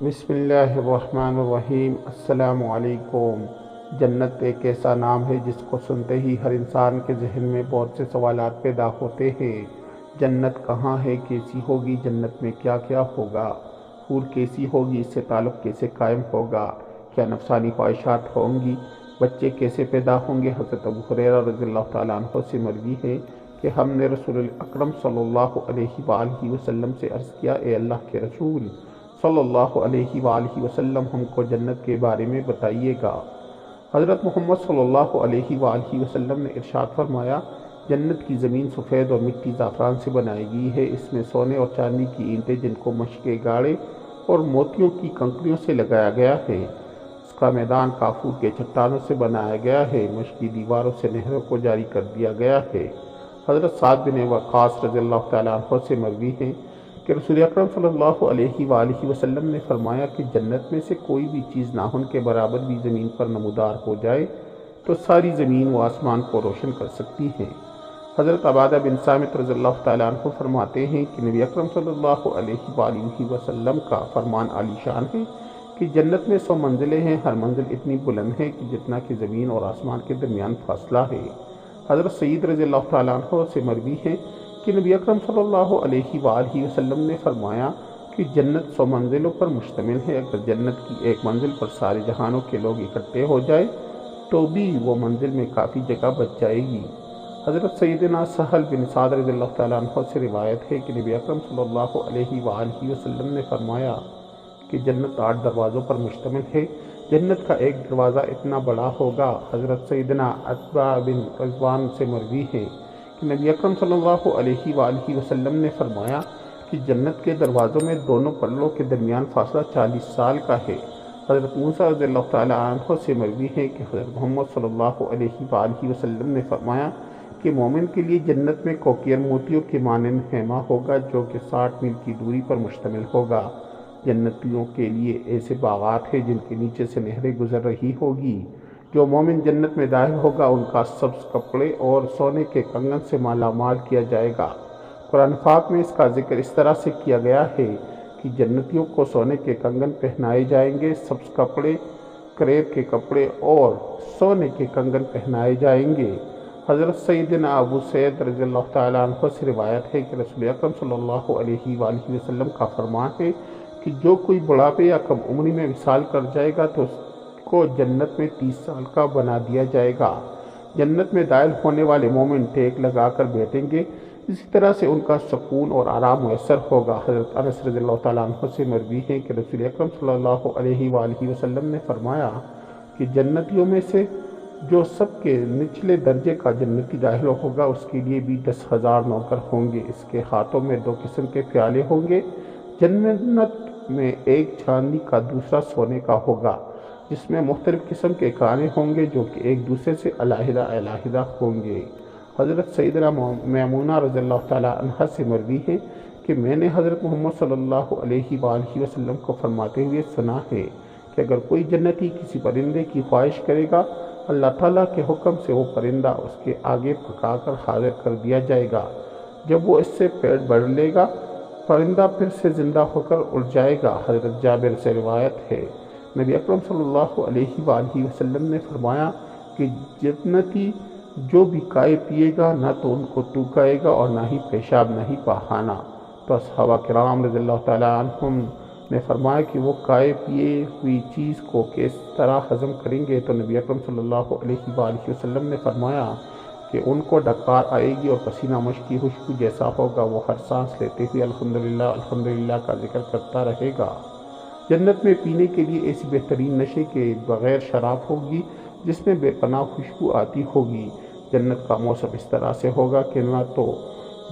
بسم اللہ الرحمن الرحیم۔ السلام علیکم۔ جنت ایک ایسا نام ہے جس کو سنتے ہی ہر انسان کے ذہن میں بہت سے سوالات پیدا ہوتے ہیں۔ جنت کہاں ہے، کیسی ہوگی، جنت میں کیا کیا ہوگا، حور کیسی ہوگی، اس سے تعلق کیسے قائم ہوگا، کیا نفسانی خواہشات ہوں گی، بچے کیسے پیدا ہوں گے۔ حضرت ابو ہریرہ رضی اللہ تعالیٰ عنہ سے مروی ہے کہ ہم نے رسول اکرم صلی اللہ علیہ وآلہ وسلم سے عرض کیا، اے اللہ کے رسول صلی اللہ علیہ وآلہ وسلم، ہم کو جنت کے بارے میں بتائیے گا۔ حضرت محمد صلی اللہ علیہ وآلہ وسلم نے ارشاد فرمایا، جنت کی زمین سفید اور مٹی زعفران سے بنائی گئی ہے، اس میں سونے اور چاندی کی اینٹیں جن کو مشق گاڑے اور موتیوں کی کنکریوں سے لگایا گیا ہے۔ اس کا میدان کافور کے چٹانوں سے بنایا گیا ہے، مشقی دیواروں سے نہروں کو جاری کر دیا گیا ہے۔ حضرت سعد بن وقاص رضی اللہ تعالیٰ عنہ سے مروی ہے کہ رسول اکرم صلی اللہ علیہ وآلہ وسلم نے فرمایا کہ جنت میں سے کوئی بھی چیز ناخن کے برابر بھی زمین پر نمودار ہو جائے تو ساری زمین و آسمان کو روشن کر سکتی ہے۔ حضرت عبادہ بن صامت رضی اللہ تعالیٰ عنہ فرماتے ہیں کہ نبی اکرم صلی اللہ علیہ وآلہ وسلم کا فرمان عالی شان ہے کہ جنت میں 100 منزلیں ہیں، ہر منزل اتنی بلند ہے کہ جتنا کہ زمین اور آسمان کے درمیان فاصلہ ہے۔ حضرت سعید رضی اللہ تعالیٰ عنہ سے مروی ہے کہ نبی اکرم صلی اللہ علیہ وآلہ وسلم نے فرمایا کہ جنت 100 منزلوں پر مشتمل ہے، اگر جنت کی ایک منزل پر سارے جہانوں کے لوگ اکٹھے ہو جائے تو بھی وہ منزل میں کافی جگہ بچ جائے گی۔ حضرت سیدنا سہل بن سعد رضی اللہ تعالیٰ عنہ سے روایت ہے کہ نبی اکرم صلی اللہ علیہ وآلہ وسلم نے فرمایا کہ جنت 8 دروازوں پر مشتمل ہے، جنت کا ایک دروازہ اتنا بڑا ہوگا۔ حضرت سیدنا عتبہ بن رضوان سے مروی ہے کہ نبی اکرم صلی اللہ علیہ وآلہ وسلم نے فرمایا کہ جنت کے دروازوں میں دونوں پلوں کے درمیان فاصلہ 40 سال کا ہے۔ حضرت موسیٰ رضی اللہ تعالیٰ عنہ سے مروی ہے کہ حضرت محمد صلی اللہ علیہ وآلہ وسلم نے فرمایا کہ مومن کے لیے جنت میں کوکیر موتیوں کے مانند خیمہ ہوگا جو کہ 60 میل کی دوری پر مشتمل ہوگا۔ جنتیوں کے لیے ایسے باغات ہیں جن کے نیچے سے نہریں گزر رہی ہوگی۔ جو مومن جنت میں داخل ہوگا ان کا سبز کپڑے اور سونے کے کنگن سے مالا مال کیا جائے گا۔ قرآن پاک میں اس کا ذکر اس طرح سے کیا گیا ہے کہ جنتیوں کو سونے کے کنگن پہنائے جائیں گے، سبز کپڑے، کریب کے کپڑے اور سونے کے کنگن پہنائے جائیں گے۔ حضرت سیدنا ابو سعید رضی اللہ تعالیٰ عنہ سے روایت ہے کہ رسول اکرم صلی اللہ علیہ وآلہ وسلم کا فرمان ہے کہ جو کوئی بڑھاپے یا کم عمری میں وصال کر جائے گا تو اس کو جنت میں 30 سال کا بنا دیا جائے گا۔ جنت میں داخل ہونے والے مومن ٹیک لگا کر بیٹھیں گے، اسی طرح سے ان کا سکون اور آرام میسر ہوگا۔ حضرت انس رضی اللہ تعالیٰ عنہ سے مروی ہے کہ رسول اکرم صلی اللہ علیہ وآلہ وسلم نے فرمایا کہ جنتیوں میں سے جو سب کے نچلے درجے کا جنتی داخل ہوگا اس کے لیے بھی 10,000 نوکر ہوں گے، اس کے ہاتھوں میں 2 قسم کے پیالے ہوں گے، جنت میں ایک چاندی کا دوسرا سونے کا ہوگا، جس میں مختلف قسم کے کھانے ہوں گے جو کہ ایک دوسرے سے علیحدہ علیحدہ ہوں گے۔ حضرت سیدنا میمونہ رضی اللہ تعالیٰ عنہ سے مروی ہے کہ میں نے حضرت محمد صلی اللہ علیہ وآلہ وسلم کو فرماتے ہوئے سنا ہے کہ اگر کوئی جنتی کسی پرندے کی خواہش کرے گا، اللہ تعالیٰ کے حکم سے وہ پرندہ اس کے آگے پکا کر حاضر کر دیا جائے گا۔ جب وہ اس سے پیٹ بھر لے گا، پرندہ پھر سے زندہ ہو کر اڑ جائے گا۔ حضرت جابر سے روایت ہے، نبی اکرم صلی اللہ علیہ وآلہ وسلم نے فرمایا کہ جنتی جو بھی کھائے پیے گا نہ تو ان کو ٹوکائے گا اور نہ ہی پیشاب نہیں پخانا۔ تو صحابہ کرام رضی اللہ تعالیٰ عنہم نے فرمایا کہ وہ کھائے پیے ہوئی چیز کو کس طرح ہضم کریں گے، تو نبی اکرم صلی اللہ علیہ وآلہ وسلم نے فرمایا کہ ان کو ڈکار آئے گی اور پسینہ مشک کی خوشبو جیسا ہوگا، وہ ہر سانس لیتے ہوئے الحمدللہ الحمدللہ کا ذکر کرتا رہے گا۔ جنت میں پینے کے لیے ایسی بہترین نشے کے بغیر شراب ہوگی جس میں بے پناہ خوشبو آتی ہوگی۔ جنت کا موسم اس طرح سے ہوگا کہ نہ تو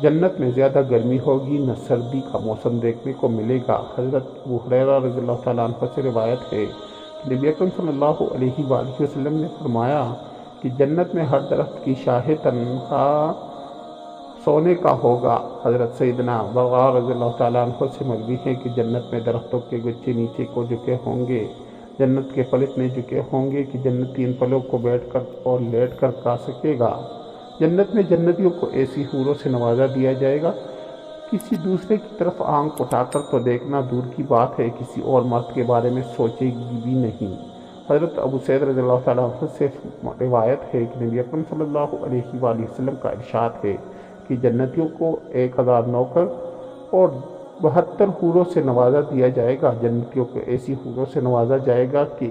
جنت میں زیادہ گرمی ہوگی نہ سردی کا موسم دیکھنے کو ملے گا۔ حضرت ابو ہریرہ رضی اللہ تعالیٰ عنہ سے روایت ہے کہ نبی اکرم صلی اللہ علیہ وآلہ وسلم نے فرمایا کہ جنت میں ہر درخت کی شاخ تنہا سونے کا ہوگا۔ حضرت سیدنا بغار رضی اللہ تعالیٰ عنہ سے مروی ہے کہ جنت میں درختوں کے گچھے نیچے کو جھکے ہوں گے، جنت کے پھل اتنے جھکے ہوں گے کہ جنتی ان پھلوں کو بیٹھ کر اور لیٹ کر کھا سکے گا۔ جنت میں جنتیوں کو ایسی حوروں سے نوازا دیا جائے گا کسی دوسرے کی طرف آنکھ اٹھا کر تو دیکھنا دور کی بات ہے، کسی اور مرد کے بارے میں سوچے گی بھی نہیں۔ حضرت ابو سعید رضی اللہ تعالیٰ عنہ سے روایت ہے کہ نبی اکرم صلی اللہ علیہ وآلہ وسلم کا ارشاد ہے کہ جنتیوں کو 1000 نوکر اور 72 حوروں سے نوازا دیا جائے گا۔ جنتیوں کو ایسی حوروں سے نوازا جائے گا کہ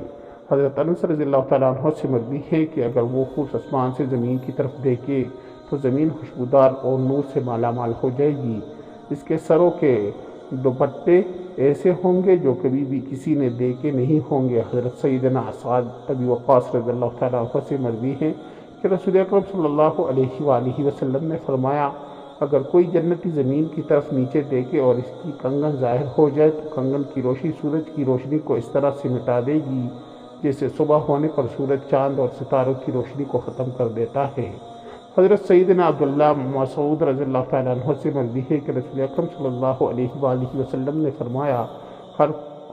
حضرت انس رضی اللہ تعالیٰ عنہ سے مروی ہے کہ اگر وہ حور آسمان سے زمین کی طرف دیکھے تو زمین خوشبودار اور نور سے مالا مال ہو جائے گی۔ اس کے سروں کے دوپٹے ایسے ہوں گے جو کبھی بھی کسی نے دیکھے نہیں ہوں گے۔ حضرت سیدنا سعد ابی وقاص رضی اللہ تعالیٰ عنہ سے مروی ہے کہ رسول اکرم صلی اللہ علیہ وآلہ وسلم نے فرمایا، اگر کوئی جنتی زمین کی طرف نیچے دیکھے اور اس کی کنگن ظاہر ہو جائے تو کنگن کی روشنی سورج کی روشنی کو اس طرح سے مٹا دے گی جیسے صبح ہونے پر سورج چاند اور ستاروں کی روشنی کو ختم کر دیتا ہے۔ حضرت سیدنا عبداللہ مسعود رضی اللہ تعالیٰ عنہ سے مروی ہے کہ رسول اکرم صلی اللہ علیہ وآلہ وسلم نے فرمایا، ہر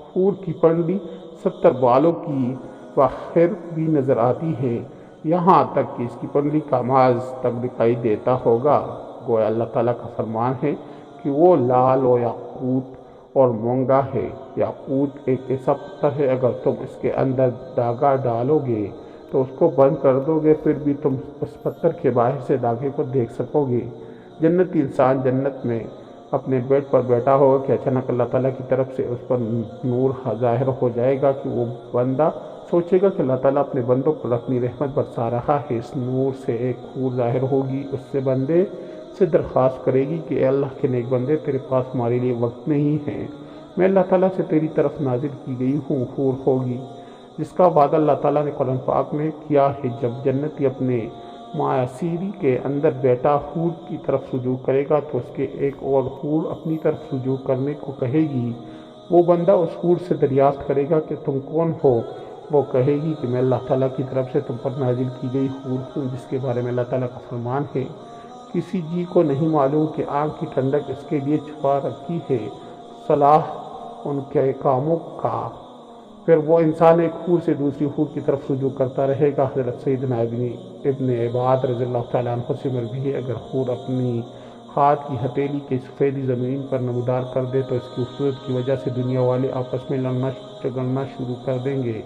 حور کی پنڈلی 70 بالوں کی باہر بھی نظر آتی ہے، یہاں تک کہ اس کی پنڈلی کا ماز تک دکھائی دیتا ہوگا۔ گویا اللہ تعالیٰ کا فرمان ہے کہ وہ لال و یاقوت اور مونگا ہے۔ یاقوت ایک ایسا پتھر ہے، اگر تم اس کے اندر دھاگا ڈالو گے تو اس کو بند کر دو گے پھر بھی تم اس پتھر کے باہر سے دھاگے کو دیکھ سکو گے۔ جنتی انسان جنت میں اپنے بیڈ پر بیٹھا ہوگا کہ اچانک اللہ تعالیٰ کی طرف سے اس پر نور ظاہر ہو جائے گا کہ وہ بندہ سوچے گا کہ اللہ تعالیٰ اپنے بندوں پر اپنی رحمت برسا رہا ہے۔ اس نور سے ایک حور ظاہر ہوگی، اس سے بندے سے درخواست کرے گی کہ اے اللہ کے نیک بندے، تیرے پاس ہمارے لیے وقت نہیں ہے، میں اللہ تعالیٰ سے تیری طرف نازل کی گئی ہوں۔ حور ہوگی جس کا وعدہ اللہ تعالیٰ نے قرآن پاک میں کیا ہے، جب جنتی اپنے معاشری کے اندر بیٹا حور کی طرف رجوع کرے گا تو اس کے ایک اور حور اپنی طرف رجوع کرنے کو کہے گی۔ وہ بندہ اس حور سے دریافت کرے گا کہ تم کون ہو؟ وہ کہے گی کہ میں اللہ تعالیٰ کی طرف سے تم پر نازل کی گئی حور ہوں، جس کے بارے میں اللہ تعالیٰ کا فرمان ہے، کسی جی کو نہیں معلوم کہ آنکھ کی ٹھنڈک اس کے لیے چھپا رکھی ہے صلاح ان کے کاموں کا۔ پھر وہ انسان ایک حور سے دوسری حور کی طرف رجوع کرتا رہے گا۔ حضرت سیدنا ابن عباد رضی اللہ تعالیٰ عنہ سے مروی ہے، اگر حور اپنی ہاتھ کی ہتھیلی کے سفیدی زمین پر نمودار کر دے تو اس کی خوبصورت کی وجہ سے دنیا والے آپس میں لڑنا جھگڑنا شروع کر دیں گے۔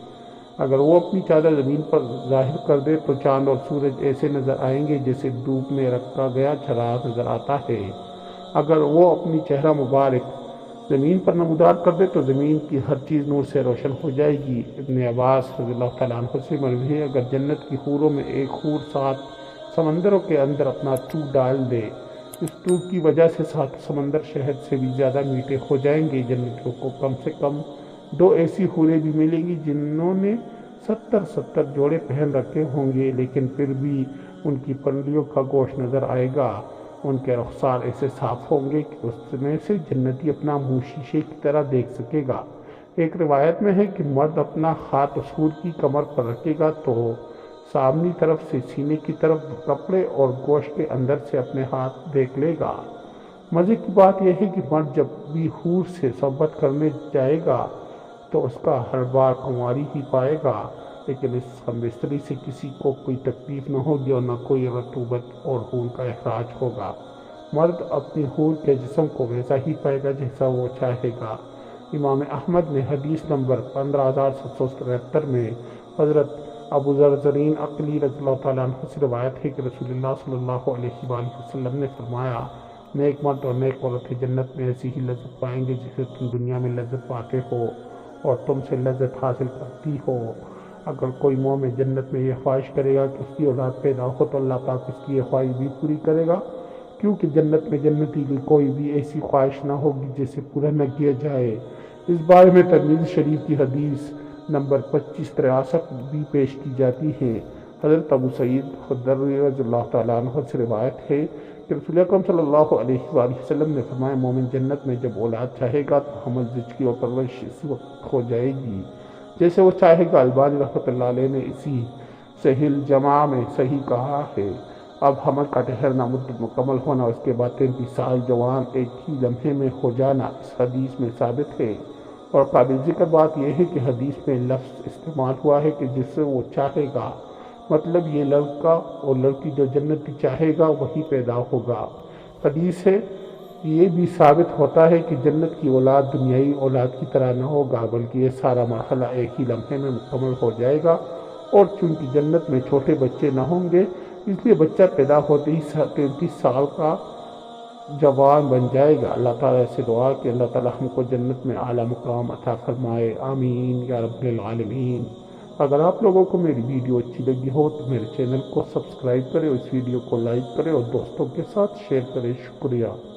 اگر وہ اپنی چادر زمین پر ظاہر کر دے تو چاند اور سورج ایسے نظر آئیں گے جیسے دھوپ میں رکھا گیا چراغ نظر آتا ہے۔ اگر وہ اپنی چہرہ مبارک زمین پر نمودار کر دے تو زمین کی ہر چیز نور سے روشن ہو جائے گی۔ ابن عباس رضی اللہ تعالیٰ عنہ سے مروی ہے، اگر جنت کی حوروں میں ایک حور 7 سمندروں کے اندر اپنا ٹوٹ ڈال دے، اس ٹوٹ کی وجہ سے 7 سمندر شہد سے بھی زیادہ میٹھے ہو جائیں گے۔ جنتیوں کو کم سے کم 2 ایسی حوریں بھی ملیں گی جنہوں نے 70 جوڑے پہن رکھے ہوں گے، لیکن پھر بھی ان کی پنڈلیوں کا گوشت نظر آئے گا۔ ان کے رخسار ایسے صاف ہوں گے کہ اس میں سے جنتی اپنا منہ شیشے کی طرح دیکھ سکے گا۔ ایک روایت میں ہے کہ مرد اپنا ہاتھ اس حور کی کمر پر رکھے گا تو سامنی طرف سے سینے کی طرف کپڑے اور گوشت کے اندر سے اپنے ہاتھ دیکھ لے گا۔ مزے کی بات یہ ہے کہ مرد جب بھی حور سے صحبت کرنے جائے گا تو اس کا ہر بار کنواری ہی پائے گا، لیکن اس ہم بستری سے کسی کو کوئی تکلیف نہ ہوگی اور نہ کوئی رطوبت اور خون کا اخراج ہوگا۔ مرد اپنی حور کے جسم کو ویسا ہی پائے گا جیسا وہ چاہے گا۔ امام احمد نے حدیث نمبر 15773 میں حضرت ابو ذر زرین عقلی رضی اللہ تعالیٰ عنہ سے روایت ہے کہ رسول اللہ صلی اللہ علیہ وآلہ وسلم نے فرمایا، نیک مرد اور نیک عورتیں جنت میں ایسی ہی لذت پائیں گے جسے تم دنیا میں لذت پاتے ہو اور تم سے لذت حاصل کرتی ہو۔ اگر کوئی مومن جنت میں یہ خواہش کرے گا کہ اس کی اولاد پیدا ہو تو اللہ پاک اس کی یہ خواہش بھی پوری کرے گا، کیونکہ جنت میں جنتی کی کوئی بھی ایسی خواہش نہ ہوگی جسے پورا نہ کیا جائے۔ اس بارے میں ترمذی شریف کی حدیث نمبر 2563 بھی پیش کی جاتی ہے۔ حضرت ابو سعید خدری رضی اللہ تعالیٰ عنہ سے روایت ہے کہ رسول اکرم صلی اللہ علیہ وآلہ وسلم نے فرمایا، مومن جنت میں جب اولاد چاہے گا تو حمل زچگی اور پرورش اسی وقت ہو جائے گی جیسے وہ چاہے گا۔ البانی رحمۃ اللہ علیہ نے اسی صحیح الجامع میں صحیح کہا ہے۔ اب حمل کا ٹھہرنا، مدت مکمل ہونا، اس کے بعد 33 سال جوان ایک ہی لمحے میں ہو جانا اس حدیث میں ثابت ہے۔ اور قابل ذکر بات یہ ہے کہ حدیث میں لفظ استعمال ہوا ہے کہ جس سے وہ چاہے گا، مطلب یہ لڑکا اور لڑکی جو جنتی چاہے گا وہی پیدا ہوگا۔ حدیث ہے یہ بھی ثابت ہوتا ہے کہ جنت کی اولاد دنیائی اولاد کی طرح نہ ہوگا، بلکہ یہ سارا مرحلہ ایک ہی لمحے میں مکمل ہو جائے گا۔ اور چونکہ جنت میں چھوٹے بچے نہ ہوں گے، اس لیے بچہ پیدا ہوتے ہی 33 سال کا جوان بن جائے گا۔ اللہ تعالیٰ سے دعا کہ اللہ تعالیٰ ہم کو جنت میں اعلیٰ مقام عطا فرمائے، آمین یا رب العالمین۔ اگر آپ لوگوں کو میری ویڈیو اچھی لگی ہو تو میرے چینل کو سبسکرائب کریں، اور اس ویڈیو کو لائک کریں اور دوستوں کے ساتھ شیئر کریں۔ شکریہ۔